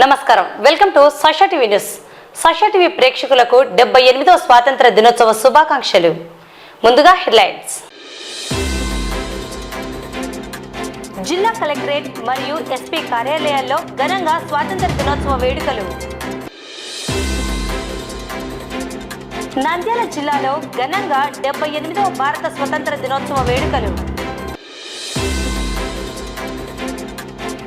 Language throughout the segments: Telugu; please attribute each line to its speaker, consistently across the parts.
Speaker 1: నమస్కారం, welcome to Sasha TV news. Sasha TV ప్రేక్షకులకు 78వ స్వాతంత్ర దినోత్సవ శుభాకాంక్షలు. ముందుగా హెడ్లైన్స్. జిల్లా కలెక్టరేట్ మరియు ఎస్పీ కార్యాలయాల్లో ఘనంగా స్వాతంత్ర దినోత్సవ వేడుకలు. నంద్యాల జిల్లాలో ఘనంగా 78వ భారత స్వతంత్ర దినోత్సవ వేడుకలు.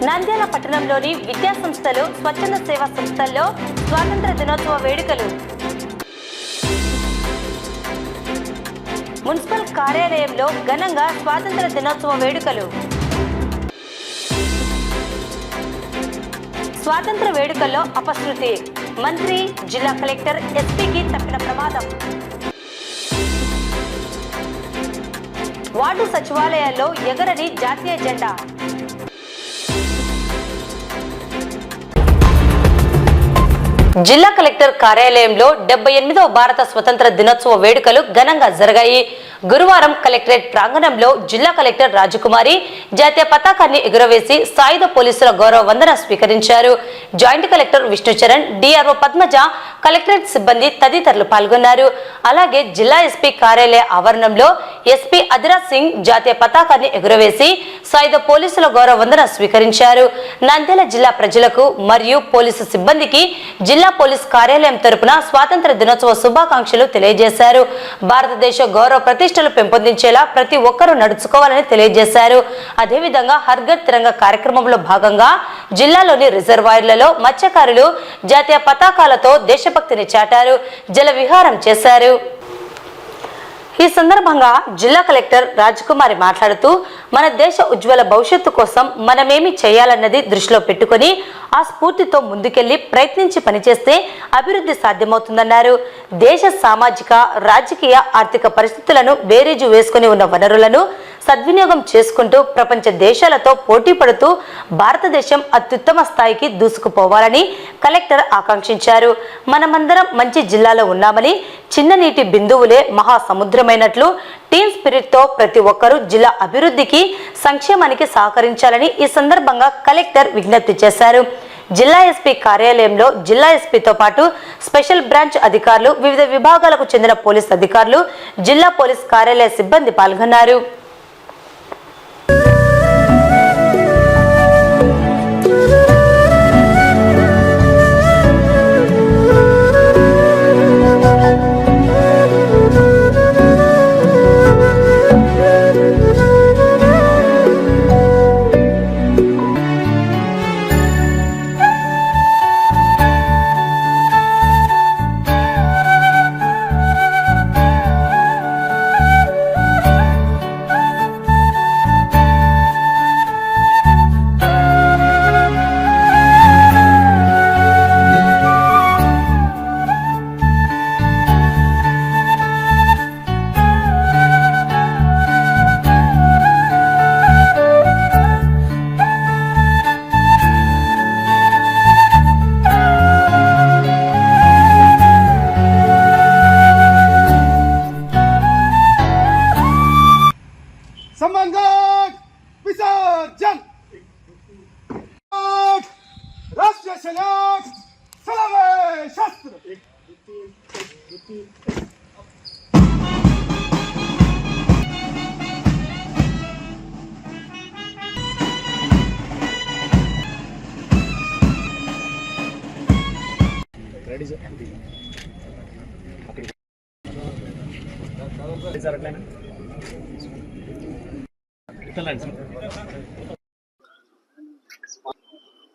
Speaker 1: నంద్యాల పట్టణంలోని విద్యా సంస్థలు, స్వచ్ఛంద సేవా సంస్థల్లో స్వాతంత్ర దినోత్సవ వేడుకలు. మున్సిపల్ కార్యాలయంలో ఘనంగా స్వాతంత్ర దినోత్సవ వేడుకలు. స్వాతంత్ర వేడుకల్లో అపశృతి, మంత్రి, జిల్లా కలెక్టర్, ఎస్పీకి తప్పిన ప్రమాదం. వార్డు సచివాలయాల్లో ఎగరని జాతీయ జెండా. జిల్లా కలెక్టర్ కార్యాలయంలో 78వ భారత స్వతంత్ర దినోత్సవ వేడుకలు ఘనంగా జరిగాయి. గురువారం కలెక్టరేట్ ప్రాంగణంలో జిల్లా కలెక్టర్ రాజకుమారి జాతీయ పతాకాన్ని ఎగురవేసి సాయుధ పోలీసుల గౌరవ వందన స్వీకరించారు. Joint collector Vishnucharan, DRO Padmaja, collectorate సిబ్బంది తదితరులు పాల్గొన్నారు. అలాగే జిల్లా ఎస్పీ కార్యాలయ ఆవరణంలో ఎస్పీ అదిరాజ్ సింగ్ జాతీయ పతాకాన్ని ఎగురవేసి సాయుధ పోలీసుల గౌరవ వందన స్వీకరించారు. నంద్యాల జిల్లా ప్రజలకు మరియు పోలీసు సిబ్బందికి జిల్లా పోలీస్ కార్యాలయం తరపున స్వాతంత్ర దినోత్సవ శుభాకాంక్షలు తెలియజేశారు. భారతదేశ గౌరవ ప్రతిష్టలు పెంపొందించేలా ప్రతి ఒక్కరూ నడుచుకోవాలని తెలియజేశారు. అదేవిధంగా హర్ఘర్ తిరంగా కార్యక్రమంలో భాగంగా జిల్లాలోని రిజర్వాయర్లలో మత్స్యకారులు జాతీయ పతాకాలతో దేశభక్తిని చాటారు, జల విహారం చేశారు. ఈ సందర్భంగా జిల్లా కలెక్టర్ రాజకుమారి మాట్లాడుతూ, మన దేశ ఉజ్వల భవిష్యత్తు కోసం మనమేమి చేయాలన్నది దృష్టిలో పెట్టుకుని ఆ స్ఫూర్తితో ముందుకెళ్లి ప్రయత్నించి పనిచేస్తే అభివృద్ధి సాధ్యమవుతుందన్నారు. దేశ సామాజిక, రాజకీయ, ఆర్థిక పరిస్థితులను బేరీజు వేసుకుని ఉన్న వనరులను సద్వినియోగం చేసుకుంటూ ప్రపంచ దేశాలతో పోటీ పడుతూ భారతదేశం అత్యుత్తమ స్థాయికి దూసుకుపోవాలని కలెక్టర్ ఆకాంక్షించారు. మనమందరం మంచి జిల్లాలో ఉన్నామని, చిన్న నీటి బిందువులే మహాసముద్రమైనట్లు టీమ్ స్పిరిట్ తో ప్రతి ఒక్కరూ జిల్లా అభివృద్ధికి, సంక్షేమానికి సహకరించాలని ఈ సందర్భంగా కలెక్టర్ విజ్ఞప్తి చేశారు. జిల్లా ఎస్పీ కార్యాలయంలో జిల్లా ఎస్పీతో పాటు స్పెషల్ బ్రాంచ్ అధికారులు, వివిధ విభాగాలకు చెందిన పోలీస్ అధికారులు, జిల్లా పోలీస్ కార్యాలయ సిబ్బంది పాల్గొన్నారు.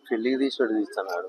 Speaker 2: పెళ్లికి తీసాడు తీస్తున్నాడు.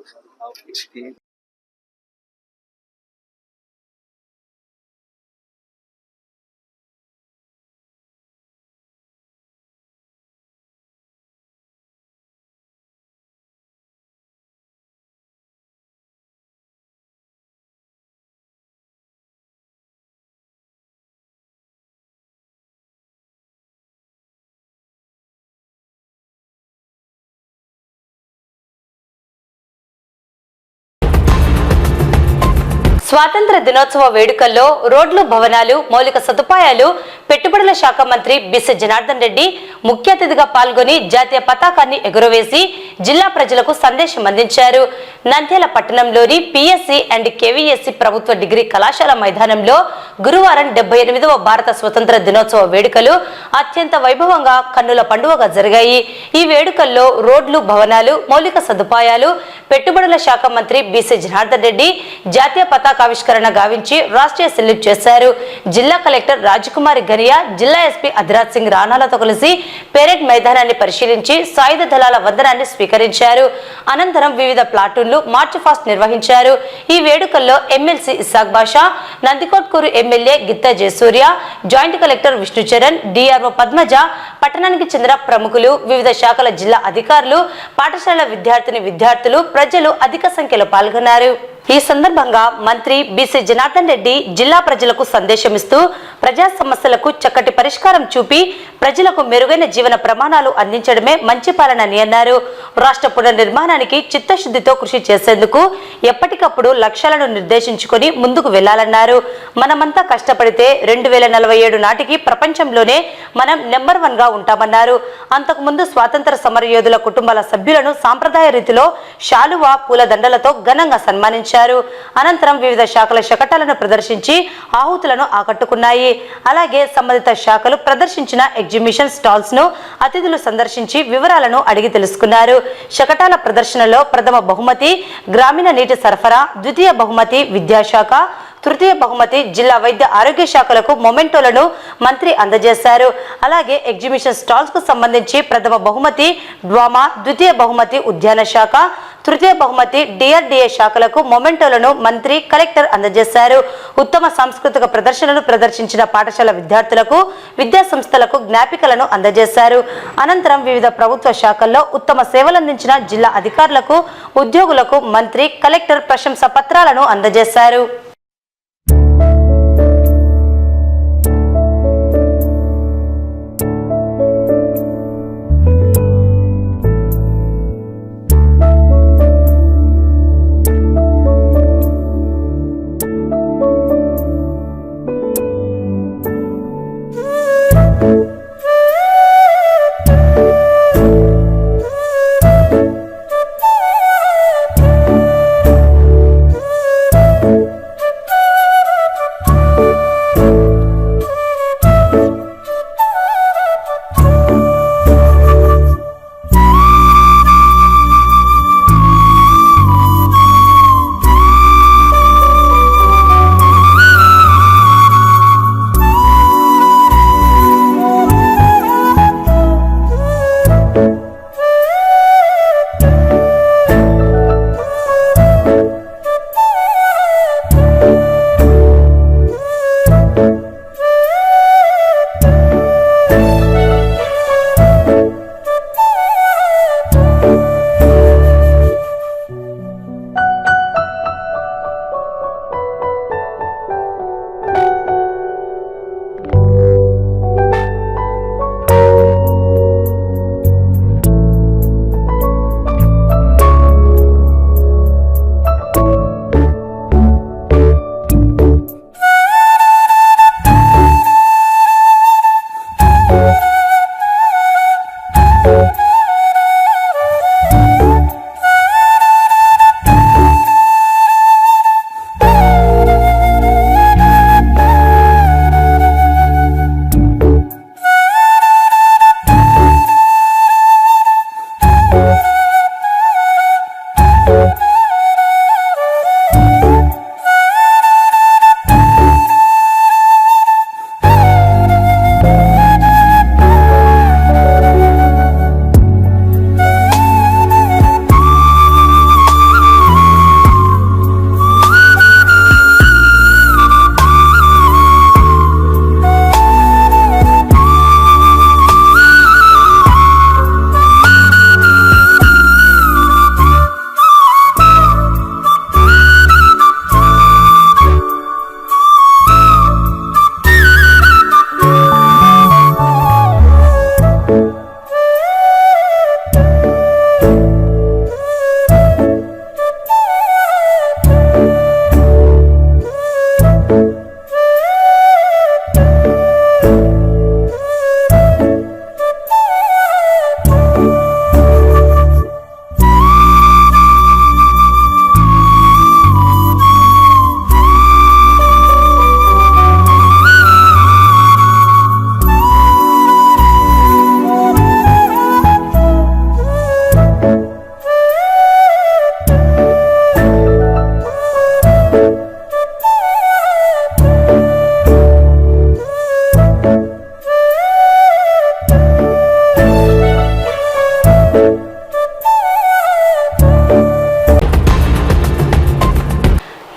Speaker 1: స్వాతంత్ర దినోత్సవ వేడుకల్లో రోడ్లు, భవనాలు, మౌలిక సదుపాయాలు, పెట్టుబడుల శాఖ మంత్రి బిసి జనార్దన్ రెడ్డి ముఖ్య అతిథిగా పాల్గొని జాతీయ పతాకాన్ని ఎగురవేసి జిల్లా ప్రజలకు సందేశం అందించారు. నంద్యాల పట్టణంలోని పిఎస్సి అండ్ కేవీఎస్సి ప్రభుత్వ డిగ్రీ కళాశాల మైదానంలో గురువారం 78వ భారత స్వతంత్ర దినోత్సవ వేడుకలు అత్యంత వైభవంగా కన్నుల పండుగగా జరిగాయి. ఈ వేడుకల్లో రోడ్లు, భవనాలు, మౌలిక సదుపాయాలు, పెట్టుబడుల శాఖ మంత్రి బీసీ జనార్దన్ రెడ్డి జాతీయ పతాకావిష్కరణ గావించి రాష్ట్రీయ సెల్యూట్ చేశారు. జిల్లా కలెక్టర్ రాజకుమారి గనియా, జిల్లా ఎస్పీ అధిరాజ్ సింగ్ రాణాలతో కలిసి పెరేడ్ మైదానాన్ని పరిశీలించి సాయుధ దళాల వందనాన్ని స్వీకరించారు. అనంతరం వివిధ ప్లాటూన్లు మార్చ్ ఫాస్ట్ నిర్వహించారు. ఈ వేడుకల్లో MLC Isaq Basha, Nandikotkur MLA Gitta Jayasurya, joint collector Vishnucharan, DRO Padmaja, పట్టణానికి చెందిన ప్రముఖులు, వివిధ శాఖల జిల్లా అధికారులు, పాఠశాల విద్యార్థులు, ప్రజలు అధిక సంఖ్యలో పాల్గొన్నారు. ఈ సందర్భంగా మంత్రి బీసీ జనార్దన్ రెడ్డి జిల్లా ప్రజలకు సందేశమిస్తూ ప్రజా సమస్యలకు చక్కటి పరిష్కారం చూపి ప్రజలకు మెరుగైన జీవన ప్రమాణాలు అందించడమే మంచి పాలన అని అన్నారు. రాష్ట్ర పునర్నిర్మాణానికి చిత్తశుద్ధితో కృషి చేసేందుకు ఎప్పటికప్పుడు లక్ష్యాలను నిర్దేశించుకొని ముందుకు వెళ్లాలన్నారు. మనమంతా కష్టపడితే 2047 నాటికి ప్రపంచంలోనే మనం నెంబర్ 1 గా ఉంటామన్నారు. అంతకుముందు స్వాతంత్ర సమరయోధుల కుటుంబాల సభ్యులను సాంప్రదాయ రీతిలో శాలువా, పూలదండలతో ఘనంగా సన్మానించారు. అనంతరం వివిధ శాఖల శకటాలను ప్రదర్శించి ఆహుతులను ఆకట్టుకున్నాయి. అలాగే సంబంధిత శాఖలు ప్రదర్శించిన ఎగ్జిబిషన్ స్టాల్స్ ను అతిథులు సందర్శించి వివరాలను అడిగి తెలుసుకున్నారు. శకటాల ప్రదర్శనలో ప్రథమ బహుమతి గ్రామీణ నీటి సరఫరా, ద్వితీయ బహుమతి విద్యాశాఖ, తృతీయ బహుమతి జిల్లా వైద్య ఆరోగ్య శాఖలకు మొమెంటోలను మంత్రి అందజేశారు. అలాగే ఎగ్జిబిషన్ స్టాల్స్ కు సంబంధించి ప్రథమ బహుమతి డ్వామా, ద్వితీయ బహుమతి ఉద్యాన శాఖ, తృతీయ బహుమతి డిఆర్డీఏ శాఖలకు మొమెంటోలను మంత్రి, కలెక్టర్ అందజేశారు. ఉత్తమ సాంస్కృతిక ప్రదర్శనలు ప్రదర్శించిన పాఠశాల విద్యార్థులకు, విద్యా సంస్థలకు జ్ఞాపికలను అందజేశారు. అనంతరం వివిధ ప్రభుత్వ శాఖల్లో ఉత్తమ సేవలందించిన జిల్లా అధికారులకు, ఉద్యోగులకు మంత్రి, కలెక్టర్ ప్రశంసా పత్రాలను అందజేశారు.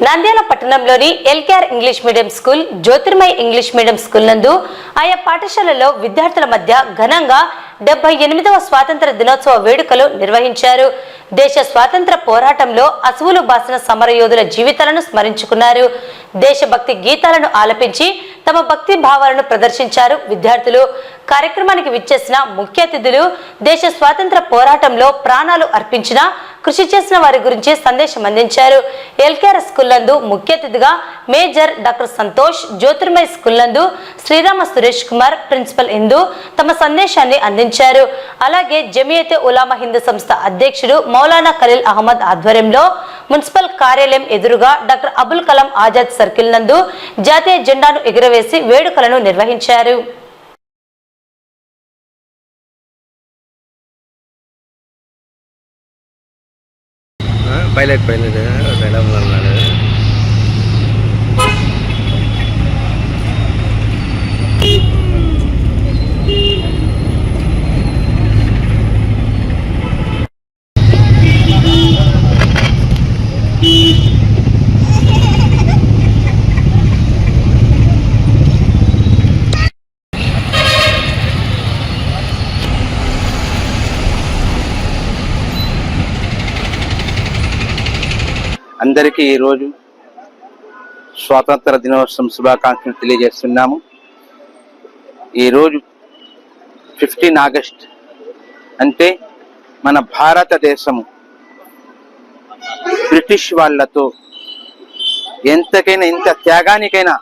Speaker 1: నంద్యాల పట్టణంలోని LKR English medium school, Jyotirmay English medium school నందు ఆయా పాఠశాలల్లో విద్యార్థుల మధ్య ఘనంగా 78వ స్వాతంత్ర దినోత్సవ వేడుకలు నిర్వహించారు. దేశ స్వాతంత్ర పోరాటంలో అసువులు బాసిన సమరయోధుల జీవితాలను స్మరించుకున్నారు. దేశభక్తి గీతాలను ఆలపించి తమ భక్తి భావాలను ప్రదర్శించారు విద్యార్థులు. కార్యక్రమానికి విచ్చేసిన ముఖ్య అతిథులు దేశ స్వాతంత్ర పోరాటంలో ప్రాణాలు అర్పించిన, కృషి చేసిన వారి గురించి సందేశం అందించారు. ఎల్కేఆర్ స్కూల్ నందు ముఖ్య అతిథిగా major doctor Santosh, Jyotirmay school నందు శ్రీరామ సురేష్ కుమార్, ప్రిన్సిపల్ ఇందు తమ సందేశాన్ని అందించారు. అలాగే జమియతే ఉలామా హిందూ సంస్థ అధ్యక్షుడు మౌలానా ఖలీల్ అహ్మద్ ఆధ్వర్యంలో మున్సిపల్ కార్యాలయం ఎదురుగా డాక్టర్ అబుల్ కలాం ఆజాద్ సర్కిల్ నందు జాతీయ జెండాను ఎగురవేసి వేడుకలను నిర్వహించారు.
Speaker 2: పైలట్ అందరికీ ఈరోజు స్వాతంత్ర దినోత్సవం శుభాకాంక్షలు తెలియజేస్తున్నాము. ఈరోజు 15 ఆగస్ట్ అంటే మన భారతదేశము బ్రిటిష్ వాళ్ళతో ఎంత త్యాగానికైనా,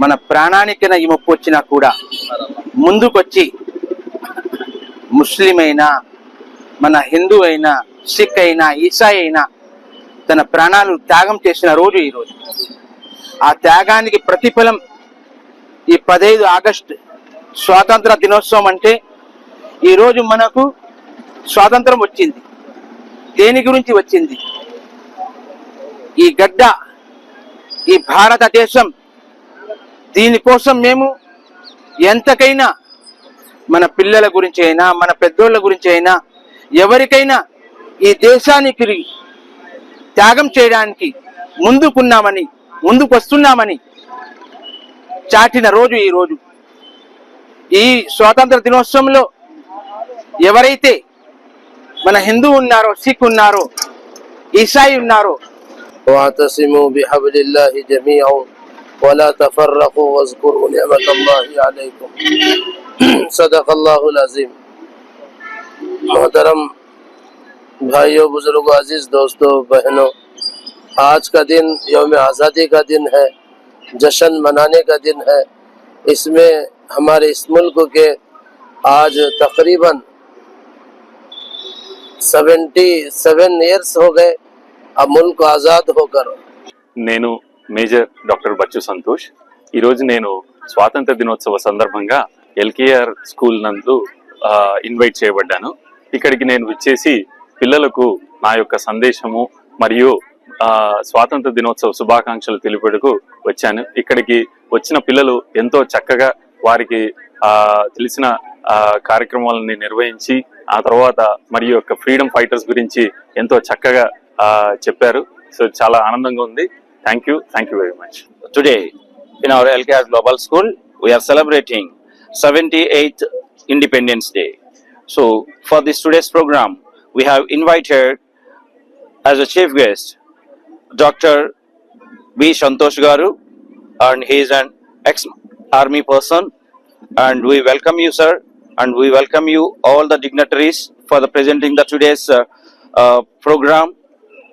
Speaker 2: మన ప్రాణానికైనా ఈ ముప్పు వచ్చినా కూడా ముందుకొచ్చి ముస్లిం అయినా, మన హిందూ అయినా, సిక్ అయినా, ఈసాయి అయినా తన ప్రాణాలు త్యాగం చేసిన రోజు ఈరోజు. ఆ త్యాగానికి ప్రతిఫలం ఈ 15 ఆగస్టు స్వాతంత్ర దినోత్సవం. అంటే ఈరోజు మనకు స్వాతంత్రం వచ్చింది. దేని గురించి వచ్చింది? ఈ గడ్డ, ఈ భారతదేశం, దీనికోసం మేము ఎంతకైనా మన పిల్లల గురించి అయినా, మన పెద్దోళ్ళ గురించి అయినా, ఎవరికైనా ఈ దేశానికి త్యాగం చేయడానికి ముందుకు వస్తున్నామని చాటిన రోజు ఈ రోజు. ఈ స్వాతంత్ర దినోత్సవంలో ఎవరైతే మన హిందూ ఉన్నారో, సిక్ ఉన్నారో, ఈసాయి ఉన్నారో,
Speaker 3: واعتصموا بحبل الله جميعا ولا تفرقوا واذكروا نعمة الله عليكم صدق الله العظيم. मोहतरम भाइयों, बुजुर्गों, अजीज दोस्तों, बहनों, आज का दिन यौम आज़ादी का दिन है, जश्न मनाने का दिन है. इसमें हमारे इस मुल्क के आज तकरीबन 77 इयर्स हो गए अब मुल्क आज़ाद होकर.
Speaker 4: నేను మేజర్ డాక్టర్ బచ్చు సంతోష్. ఈరోజు నేను స్వాతంత్ర దినోత్సవ సందర్భంగా ఎల్కేఆర్ స్కూల్ నందు ఇన్వైట్ చేయబడ్డాను. ఇక్కడికి నేను వచ్చేసి పిల్లలకు నా యొక్క సందేశము మరియు స్వాతంత్ర దినోత్సవ శుభాకాంక్షలు తెలిపేందుకు వచ్చాను. ఇక్కడికి వచ్చిన పిల్లలు ఎంతో చక్కగా వారికి తెలిసిన కార్యక్రమాలని నిర్వహించి ఆ తర్వాత మరియు యొక్క ఫ్రీడమ్ ఫైటర్స్ గురించి ఎంతో చక్కగా చెప్పారు. సో చాలా ఆనందంగా ఉంది. Thank you very much.
Speaker 5: Today in our LKR Global School we are celebrating 78th Independence Day. So for this today's program we have invited as a chief guest Dr. B. Santosh Garu, and he is an ex-army person, and we welcome you, sir, and we welcome you all the dignitaries for the presenting the today's program.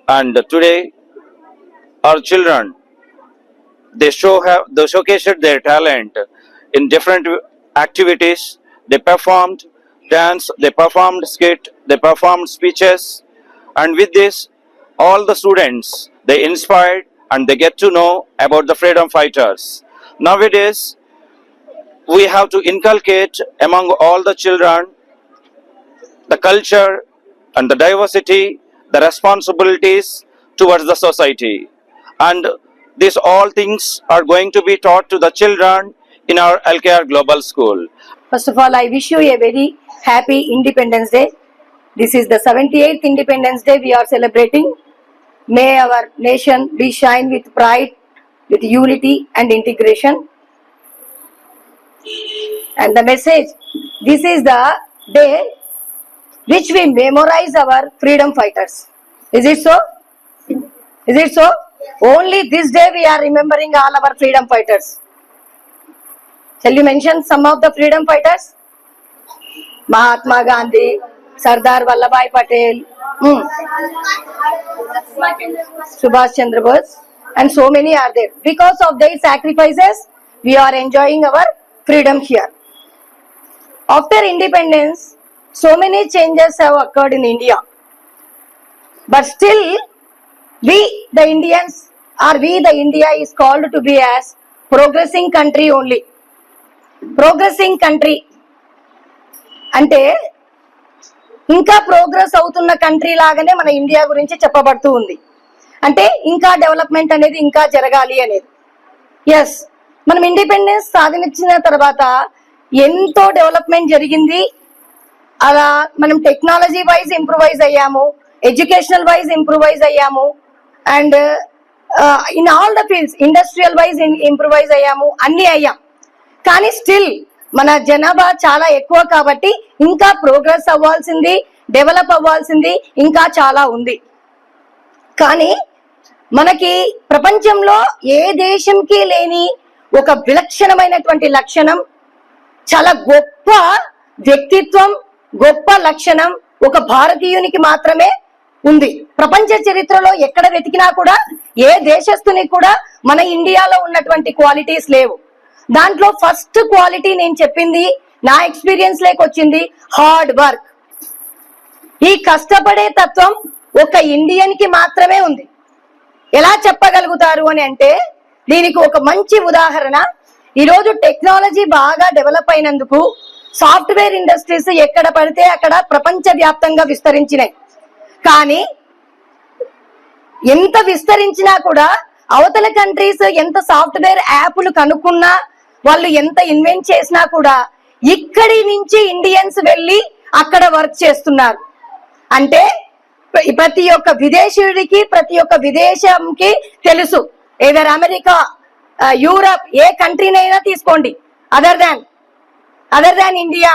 Speaker 5: And today our children, they showcased their talent in different activities. They performed dance, they performed skit, they performed speeches, and with this all the students, they inspired and they get to know about the freedom fighters. Nowadays we have to inculcate among all the children the culture and the diversity, the responsibilities towards the society, and these all things are going to be taught to the children in our LKR Global School.
Speaker 6: First of all, I wish you a very happy Independence Day. This is the 78th Independence Day we are celebrating. May our nation be shine with pride, with unity and integration. And the message, this is the day which we memorize our freedom fighters. Is it so? Is it so? Only this day we are remembering all our freedom fighters. Shall you mention some of the freedom fighters? Mahatma Gandhi, Sardar Vallabhbhai Patel, Subhash Chandra Bose, and so many are there. Because of their sacrifices, we are enjoying our freedom here. After independence, so many changes have occurred in India. But still, we the India is called to be as progressing country only. Progressing country. అంటే ఇంకా ప్రోగ్రెస్ అవుతున్న కంట్రీ లాగానే మన ఇండియా గురించి చెప్పబడుతూ ఉంది. అంటే ఇంకా డెవలప్మెంట్ అనేది ఇంకా జరగాలి అనేది. ఎస్, మనం ఇండిపెండెన్స్ సాధించిన తర్వాత ఎంతో డెవలప్మెంట్ జరిగింది. అలా మనం టెక్నాలజీ వైజ్ ఇంప్రూవైజ్ అయ్యాము, ఎడ్యుకేషనల్ వైజ్ ఇంప్రూవైజ్ అయ్యాము, and in all the fields industrial wise improvise అయ్యాము, అన్ని అయ్యాం. కానీ స్టిల్ మన జనాభా చాలా ఎక్కువ కాబట్టి ఇంకా ప్రోగ్రెస్ అవ్వాల్సింది, డెవలప్ అవ్వాల్సింది ఇంకా చాలా ఉంది. కానీ మనకి ప్రపంచంలో ఏ దేశంకి లేని ఒక విలక్షణమైనటువంటి లక్షణం, చాలా గొప్ప వ్యక్తిత్వం, గొప్ప లక్షణం ఒక భారతీయునికి మాత్రమే ఉంది. ప్రపంచ చరిత్రలో ఎక్కడ వెతికినా కూడా ఏ దేశస్తునికి కూడా మన ఇండియాలో ఉన్నటువంటి క్వాలిటీస్ లేవు. దాంట్లో ఫస్ట్ క్వాలిటీ నేను చెప్పింది నా ఎక్స్పీరియన్స్ లేకొచ్చింది, హార్డ్ వర్క్. ఈ కష్టపడే తత్వం ఒక ఇండియన్ కి మాత్రమే ఉంది. ఎలా చెప్పగలుగుతారు అని అంటే దీనికి ఒక మంచి ఉదాహరణ, ఈరోజు టెక్నాలజీ బాగా డెవలప్ అయినందుకు సాఫ్ట్వేర్ ఇండస్ట్రీస్ ఎక్కడ పడితే అక్కడ ప్రపంచ వ్యాప్తంగా విస్తరించినాయి. కానీ ఎంత విస్తరించినా కూడా అవతల కంట్రీస్ ఎంత సాఫ్ట్వేర్ యాప్లు కనుక్కున్నా, వాళ్ళు ఎంత ఇన్వెంట్ చేసినా కూడా ఇక్కడి నుంచి ఇండియన్స్ వెళ్ళి అక్కడ వర్క్ చేస్తున్నారు. అంటే ప్రతి ఒక్క విదేశీయుడికి, ప్రతి ఒక్క విదేశంకి తెలుసు, ఏదర్ అమెరికా, యూరప్, ఏ కంట్రీనైనా తీసుకోండి, అదర్ దాన్ ఇండియా,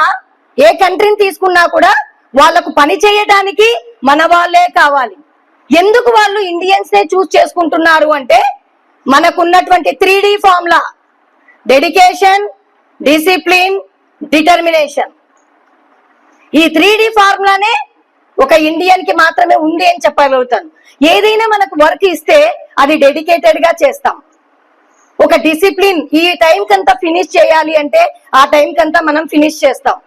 Speaker 6: ఏ కంట్రీని తీసుకున్నా కూడా వాళ్ళకు పని చేయడానికి మన వాళ్ళే కావాలి. ఎందుకు వాళ్ళు ఇండియన్స్ నే చూస్ చేసుకుంటున్నారు అంటే మనకున్నటువంటి 3D formula, dedication, discipline, determination. ఈ 3D ఫార్ములానే ఒక ఇండియన్ కి మాత్రమే ఉంది అని చెప్పగలుగుతాను. ఏదైనా మనకు వర్క్ ఇస్తే అది డెడికేటెడ్ గా చేస్తాం. ఒక డిసిప్లిన్, ఈ టైం కంతా ఫినిష్ చేయాలి అంటే ఆ టైం కంతా మనం ఫినిష్ చేస్తాం.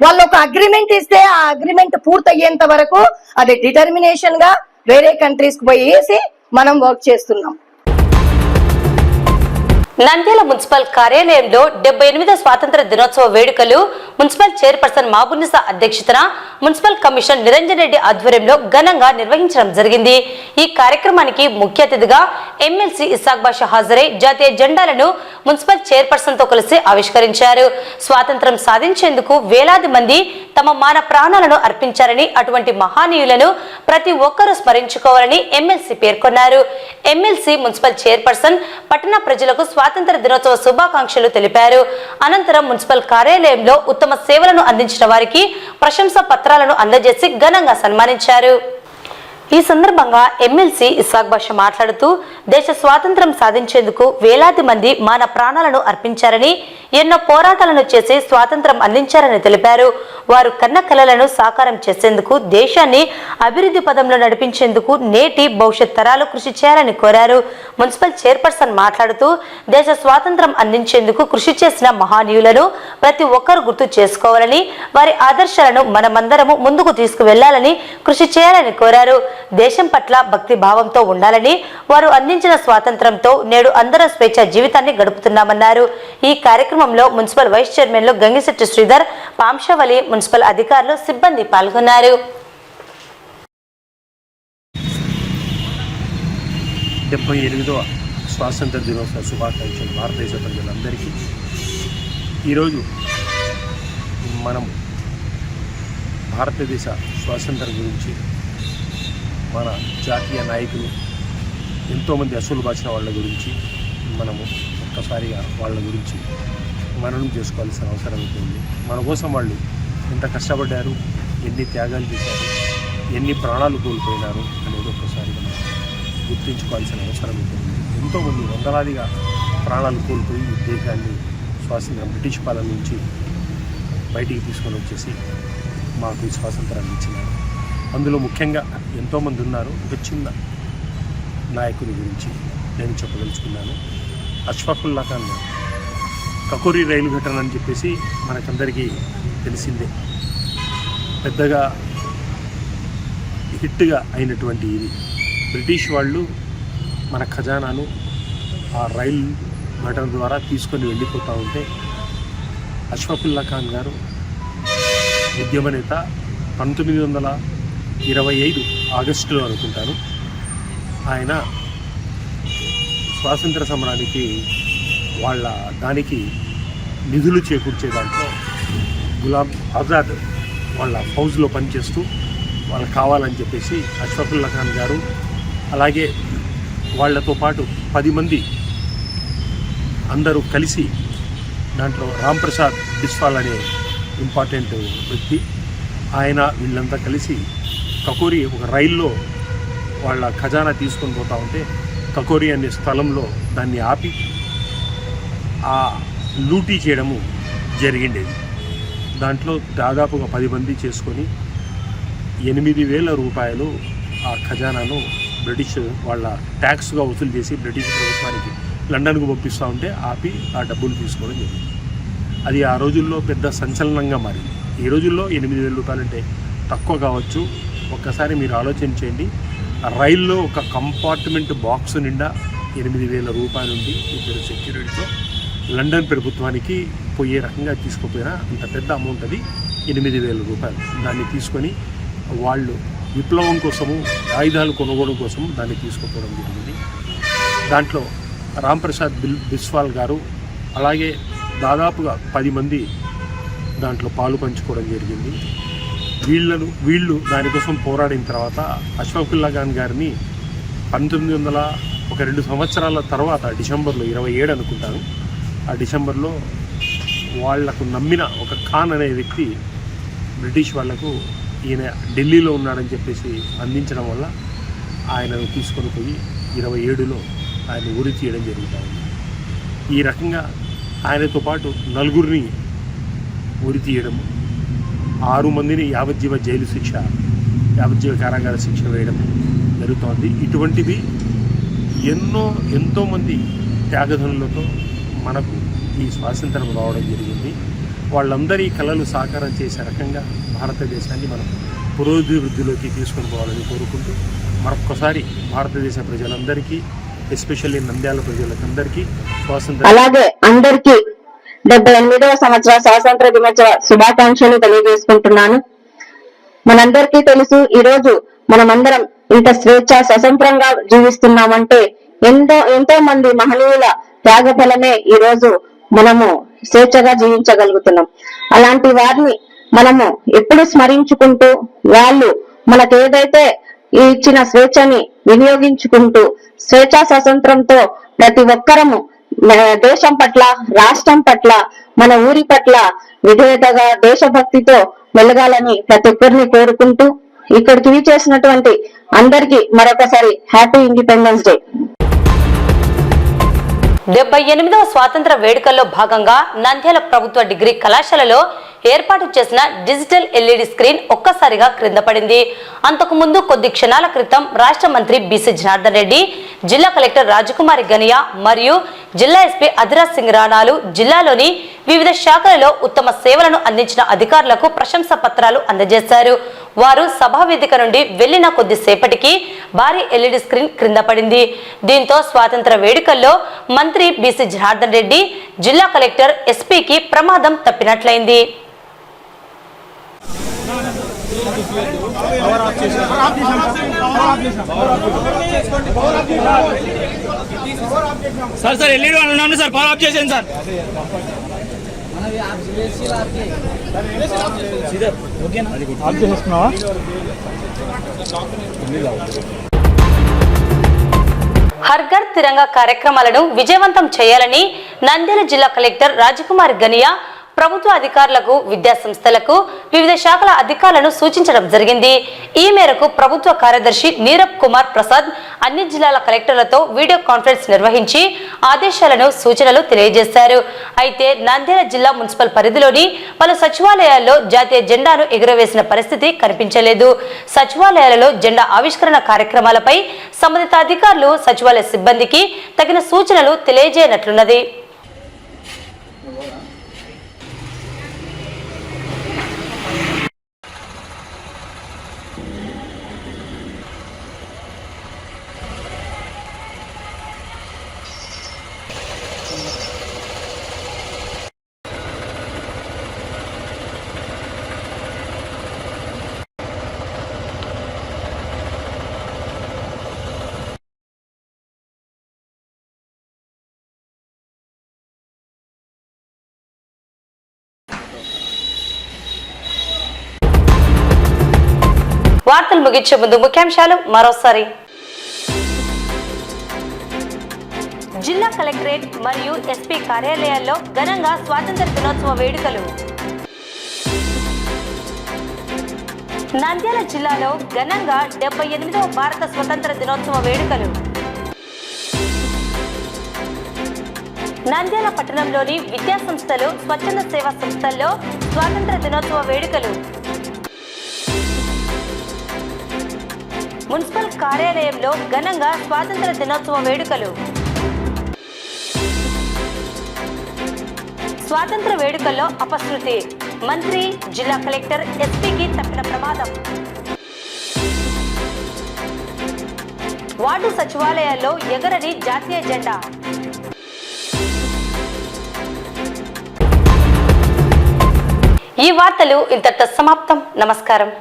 Speaker 6: వాళ్ళు ఒక అగ్రిమెంట్ ఇస్తే ఆ అగ్రిమెంట్ పూర్తయ్యేంత వరకు అది డిటర్మినేషన్ గా వేరే కంట్రీస్ కి పోయేసి మనం వర్క్ చేస్తున్నాం.
Speaker 1: నంద్యాల మున్సిపల్ కార్యాలయంలో 78వ స్వాతంత్ర దినోత్సవ వేడుకలు మున్సిపల్ చైర్పర్సన్ మాబునిసా అధ్యక్షతన మున్సిపల్ కమిషనర్ నిరంజన్ రెడ్డి ఆధ్వర్యంలో ఘనంగా నిర్వహించడం జరిగింది. ఈ కార్యక్రమానికి ముఖ్య అతిథిగా ఎమ్మెల్సీ ఇస్సాక్ బాషా హాజరై జాతీయ జెండాలను మున్సిపల్ చైర్పర్సన్ తో కలిసి ఆవిష్కరించారు. స్వాతంత్రం సాధించేందుకు వేలాది మంది తమ మాన ప్రాణాలను అర్పించారని, అటువంటి మహానీయులను ప్రతి ఒక్కరూ స్మరించుకోవాలని ఎమ్మెల్సీ పేర్కొన్నారు. ఎమ్మెల్సీ మున్సిపల్ చైర్పర్సన్ పట్టణ ప్రజలకు స్వాతంత్ర దినోత్సవ శుభాకాంక్షలు తెలిపారు. అనంతరం మున్సిపల్ కార్యాలయంలో ఉత్తమ సేవలను అందించిన వారికి ప్రశంసా పత్రాలను అందజేసి ఘనంగా సన్మానించారు. ఈ సందర్భంగా ఎమ్మెల్సీ ఇస్సాక్ బాషా మాట్లాడుతూ దేశ స్వాతంత్రం సాధించేందుకు వేలాది మంది మాన ప్రాణాలను అర్పించారని, ఎన్నో పోరాటాలను చేసి స్వాతంత్రం అందించారని తెలిపారు. వారు కన్న కలలను సాకారం చేసేందుకు, దేశాన్ని అభివృద్ధి పదంలో నడిపించేందుకు నేటి భవిష్యత్ తరాలు కృషి చేయాలని కోరారు. మున్సిపల్ చైర్పర్సన్ మాట్లాడుతూ దేశ స్వాతంత్రం అందించేందుకు కృషి చేసిన మహానీయులను ప్రతి ఒక్కరూ గుర్తు చేసుకోవాలని, వారి ఆదర్శాలను మనమందరము ముందుకు తీసుకువెళ్లాలని కృషి చేయాలని కోరారు. దేశం పట్ల భక్తి భావంతో ఉండాలని, వారు అందించిన స్వాతంత్రంతో నేడు అందరం స్వేచ్ఛ జీవితాన్ని గడుపుతున్నామన్నారు. ఈ కార్యక్రమంలో మున్సిపల్ వైస్ చైర్మన్లు గంగిశెట్టి శ్రీధర్, పాంశవలి, మున్సిపల్ అధికారులు, సిబ్బంది పాల్గొన్నారు.
Speaker 7: 78వ స్వాతంత్ర దినోత్సవ శుభాకాంక్షలు భారతదేశ ప్రజలందరికీ. ఈరోజు మనం భారతదేశ స్వాతంత్రం గురించి మన జాతీయ నాయకులు ఎంతోమంది అసూలు బాచిన వాళ్ళ గురించి మనము ఒక్కసారిగా వాళ్ళ గురించి మననం చేసుకోవాల్సిన అవసరం ఉంటుంది. మన కోసం వాళ్ళు ఎంత కష్టపడ్డారు, ఎన్ని త్యాగాలు చేశారు, ఎన్ని ప్రాణాలు కోల్పోయినారు అనేది ఒక్కసారిగా మనం గుర్తించుకోవాల్సిన అవసరం ఉంటుంది. ఎంతోమంది వందలాదిగా ప్రాణాలు కోల్పోయి ఈ దేశాన్ని స్వాతంత్రం బ్రిటిష్ పాలన నుంచి బయటికి తీసుకొని వచ్చేసి మాకు ఈ స్వాతంత్రాన్ని ఇచ్చినారు. అందులో ముఖ్యంగా ఎంతోమంది ఉన్నారు. ఒక చిన్న నాయకుడి గురించి నేను చెప్పదలుచుకున్నాను. అష్ఫాకుల్లా ఖాన్ కకోరి రైలు ఘటన అని చెప్పేసి మనకందరికీ తెలిసిందే. పెద్దగా హిట్గా అయినటువంటి ఇది బ్రిటిష్ వాళ్ళు మన ఖజానాను ఆ రైలు ఘటన ద్వారా తీసుకొని వెళ్ళిపోతూ ఉంటే అష్ఫాకుల్లా ఖాన్ గారు ఉద్యమ నేత 1925 ఆగస్టులో అనుకుంటాను ఆయన స్వాతంత్ర సమరానికి వాళ్ళ దానికి నిధులు చేకూర్చే దాంట్లో గులాం ఆజాద్ వాళ్ళ ఫౌజ్లో పనిచేస్తూ వాళ్ళకి కావాలని చెప్పేసి అష్ఫాకుల్లా ఖాన్ గారు అలాగే వాళ్ళతో పాటు 10 మంది అందరూ కలిసి దాంట్లో రాంప్రసాద్ బిస్వాల్ అనే ఇంపార్టెంట్ వ్యక్తి ఆయన వీళ్ళంతా కలిసి కకోరి ఒక రైల్లో వాళ్ళ ఖజానా తీసుకొని పోతూ ఉంటే కకోరి అనే స్థలంలో దాన్ని ఆపి ఆ లూటీ చేయడము జరిగిండేది. దాంట్లో దాదాపుగా 10 మంది చేసుకొని 8,000 రూపాయలు ఆ ఖజానాను బ్రిటిష్ వాళ్ళ ట్యాక్స్గా వసూలు చేసి బ్రిటిష్ ప్రభుత్వానికి లండన్కు పంపిస్తూ ఉంటే ఆపి ఆ డబ్బులు తీసుకోవడం జరిగింది. అది ఆ రోజుల్లో పెద్ద సంచలనంగా మారింది. ఈ రోజుల్లో 8,000 రూపాయలు అంటే తక్కువ కావచ్చు. ఒక్కసారి మీరు ఆలోచన చేయండి. రైల్లో ఒక కంపార్ట్మెంట్ బాక్స్ నిండా 8,000 రూపాయలు ఉంది. 2 సెక్యూరిటీతో లండన్ ప్రభుత్వానికి పోయే రకంగా తీసుకుపోయినా అంత పెద్ద అమౌంట్ అది 8,000 రూపాయలు. దాన్ని తీసుకొని వాళ్ళు విప్లవం కోసము ఆయుధాలు కొనుగోలు కోసం దాన్ని తీసుకుపోవడం జరిగింది. దాంట్లో రాంప్రసాద్ బిస్వాల్ గారు అలాగే దాదాపుగా 10 మంది దాంట్లో పాలు పంచుకోవడం జరిగింది. వీళ్ళు దానికోసం పోరాడిన తర్వాత అష్ఫాకుల్లా ఖాన్ గారిని 2 సంవత్సరాల తర్వాత డిసెంబర్లో 27 అనుకుంటాను, ఆ డిసెంబర్లో వాళ్లకు నమ్మిన ఒక ఖాన్ అనే వ్యక్తి బ్రిటిష్ వాళ్లకు ఈయన ఢిల్లీలో ఉన్నాడని చెప్పేసి అందించడం వల్ల ఆయనను తీసుకొని పోయి 27లో ఆయన ఉరి తీయడం జరుగుతుంది. ఈ రకంగా ఆయనతో పాటు 4 ఉరి తీయడము, 6 మందిని యావజ్జీవ జైలు శిక్ష, యావజ్జీవ కారాగార శిక్ష వేయడం జరుగుతోంది. ఇటువంటివి ఎంతోమంది త్యాగధనులతో మనకు ఈ స్వాతంత్రం రావడం జరిగింది. వాళ్ళందరి కళలు సాకారం చేసే రకంగా భారతదేశాన్ని మనం పురోభివృద్ధిలోకి తీసుకొని పోవాలని కోరుకుంటూ మరొక్కసారి భారతదేశ ప్రజలందరికీ, ఎస్పెషల్లీ నంద్యాల ప్రజలందరికీ స్వాతంత్రం
Speaker 8: అలాగే అందరికీ 78వ సంవత్సర స్వాతంత్ర దినోత్సవ శుభాకాంక్షలు తెలియజేసుకుంటున్నాను. మనందరికీ తెలుసు, ఈ రోజు మనమందరం ఇంత స్వేచ్ఛ స్వతంత్రంగా జీవిస్తున్నామంటే ఎంతో మంది మహనీయుల త్యాగ ఫలమే ఈ రోజు మనము స్వేచ్ఛగా జీవించగలుగుతున్నాం. అలాంటి వారిని మనము ఎప్పుడు స్మరించుకుంటూ వాళ్ళు మనకు ఏదైతే ఇచ్చిన స్వేచ్ఛని వినియోగించుకుంటూ స్వేచ్ఛా స్వతంత్రంతో ప్రతి ఒక్కరము దేశం పట్ల, రాష్ట్రం పట్ల, మన ఊరి పట్ల విధేయతగా దేశభక్తితో మెలగాలని ప్రతి ఒక్కరిని కోరుకుంటూ ఇక్కడికి విచ్చేసినటువంటి అందరికీ మరొకసారి హ్యాపీ ఇండిపెండెన్స్ డే.
Speaker 1: 78వ స్వాతంత్ర వేడుకల్లో భాగంగా నంద్యాల ప్రభుత్వ డిగ్రీ కళాశాలలో ఏర్పాటు చేసిన డిజిటల్ ఎల్ఈడి స్క్రీన్ ఒక్కసారిగా క్రింద పడింది. అంతకు ముందు కొద్ది క్షణాల క్రితం రాష్ట్ర మంత్రి బీసీ జనార్దన్ రెడ్డి, జిల్లా కలెక్టర్ రాజకుమారి గనియా మరియు జిల్లా ఎస్పీ అధిరాజ్ సింగ్ రాణాలు జిల్లాలోని వివిధ శాఖలలో ఉత్తమ సేవలను అందించిన అధికారులకు ప్రశంసా పత్రాలు అందజేశారు. వారు సభా వేదిక నుండి వెళ్లిన కొద్దిసేపటికి భారీ ఎల్ఈడి స్క్రీన్ క్రింద పడింది. దీంతో స్వాతంత్ర వేడుకల్లో మంత్రి బీసీ జనార్దన్ రెడ్డి, జిల్లా కలెక్టర్, ఎస్పీకి ప్రమాదం తప్పినట్లయింది.
Speaker 9: సార్ ఎల్ఈడి ఉన్నాను సార్, పవర్ ఆఫ్ చేసాను సార్.
Speaker 1: హర్ ఘర్ తిరంగా కార్యక్రమాలను విజయవంతం చేయాలని నంద్యాల జిల్లా కలెక్టర్ రాజకుమారి గనియా ప్రభుత్వ అధికారులకు, విద్యా సంస్థలకు, వివిధ శాఖల అధికారులను సూచించడం జరిగింది. ఈ మేరకు ప్రభుత్వ కార్యదర్శి నీరబ్ కుమార్ ప్రసాద్ అన్ని జిల్లాల కలెక్టర్లతో వీడియో కాన్ఫరెన్స్ నిర్వహించి ఆదేశాలను, సూచనలు తెలియజేశారు. అయితే నంద్యాల జిల్లా మున్సిపల్ పరిధిలోని పలు సచివాలయాల్లో జాతీయ జెండాను ఎగురవేసిన పరిస్థితి కనిపించలేదు. సచివాలయాలలో జెండా ఆవిష్కరణ కార్యక్రమాలపై సంబంధిత అధికారులు సచివాలయ సిబ్బందికి తగిన సూచనలు తెలియజేయనట్లున్నది. వార్తలు ముగించే ముందు ముఖ్యాంశాలు మరోసారి. జిల్లా కలెక్టరేట్ మరియు ఎస్పీ కార్యాలయాల్లో ఘనంగా స్వాతంత్ర దినోత్సవ వేడుకలు. నంద్యాల జిల్లాలో ఘనంగా 78వ భారత స్వతంత్ర దినోత్సవ వేడుకలు. నంద్యాల పట్టణంలోని విద్యా సంస్థలు, స్వచ్ఛంద సేవా సంస్థల్లో స్వాతంత్ర దినోత్సవ వేడుకలు. మున్సిపల్ కార్యాలయంలో ఘనంగా స్వాతంత్ర దినోత్సవ వేడుకలు. స్వాతంత్ర వేడుకల్లో అపశృతి, మంత్రి, జిల్లా కలెక్టర్, ఎస్పీకి తప్పిన ప్రమాదం. వార్డు సచివాలయాల్లో ఎగరని జాతీయ జెండా. ఈ వార్తలు ఇంతటితో సమాప్తం. నమస్కారం.